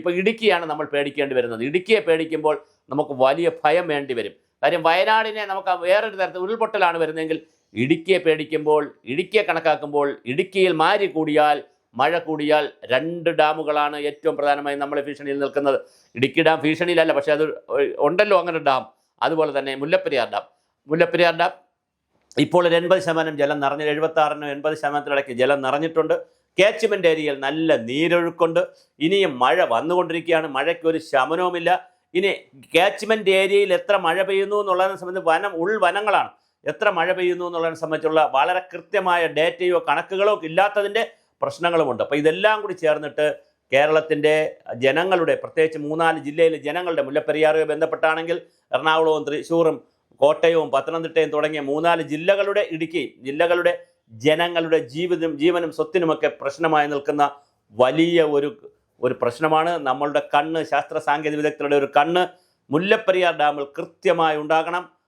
ഇപ്പോൾ ഇടുക്കിയാണ് നമ്മൾ പേടിക്കേണ്ടി വരുന്നത്. ഇടുക്കിയെ പേടിക്കുമ്പോൾ നമുക്ക് വലിയ ഭയം വേണ്ടി വരും. കാര്യം വയനാടിനെ നമുക്ക് വേറൊരു തരത്തിൽ ഉരുൾപൊട്ടലാണ് വരുന്നതെങ്കിൽ ഇടുക്കിയെ പേടിക്കുമ്പോൾ, ഇടുക്കിയെ കണക്കാക്കുമ്പോൾ, ഇടുക്കിയിൽ മാരി കൂടിയാൽ, മഴ കൂടിയാൽ 2 ഡാമുകളാണ് ഏറ്റവും പ്രധാനമായി നമ്മളെ ഭീഷണിയിൽ നിൽക്കുന്നത്. ഇടുക്കി ഡാം ഭീഷണിയിലല്ല, പക്ഷേ അത് ഉണ്ടല്ലോ അങ്ങനെ ഡാം. അതുപോലെ തന്നെ മുല്ലപ്പെരിയാർ ഡാം ഇപ്പോൾ ഒരു 80% ജലം നിറഞ്ഞ് 76-നും 80%-ഇടയ്ക്ക് ജലം നിറഞ്ഞിട്ടുണ്ട്. കാച്ച്മെൻ്റ് ഏരിയയിൽ നല്ല നീരൊഴുക്കുണ്ട്. ഇനിയും മഴ വന്നുകൊണ്ടിരിക്കുകയാണ്. മഴയ്ക്കൊരു ശമനവുമില്ല. ഇനി കാച്ച്മെൻ്റ് ഏരിയയിൽ എത്ര മഴ പെയ്യുന്നു എന്നുള്ളതിനെ സംബന്ധിച്ച് ഉൾവനങ്ങളാണ്. എത്ര മഴ പെയ്യുന്നു എന്നുള്ളതിനെ സംബന്ധിച്ചുള്ള വളരെ കൃത്യമായ ഡേറ്റയോ കണക്കുകളോ ഇല്ലാത്തതിൻ്റെ പ്രശ്നങ്ങളുമുണ്ട്. അപ്പോൾ ഇതെല്ലാം കൂടി ചേർന്നിട്ട് കേരളത്തിൻ്റെ ജനങ്ങളുടെ, പ്രത്യേകിച്ച് 3-4 ജില്ലയിലെ ജനങ്ങളുടെ, മുല്ലപ്പെരിയാറുമായി ബന്ധപ്പെട്ടാണെങ്കിൽ എറണാകുളവും തൃശ്ശൂറും കോട്ടയവും പത്തനംതിട്ടയും തുടങ്ങിയ 3-4 ജില്ലകളുടെ, ഇടുക്കി ജില്ലകളുടെ ജനങ്ങളുടെ ജീവനും സ്വത്തിനുമൊക്കെ പ്രശ്നമായി നിൽക്കുന്ന വലിയ ഒരു പ്രശ്നമാണ്. നമ്മളുടെ കണ്ണ്, ശാസ്ത്ര സാങ്കേതിക വിദഗ്ധരുടെ ഒരു കണ്ണ് മുല്ലപ്പെരിയാർ ഡാമിൽ കൃത്യമായി ഉണ്ടാകണം.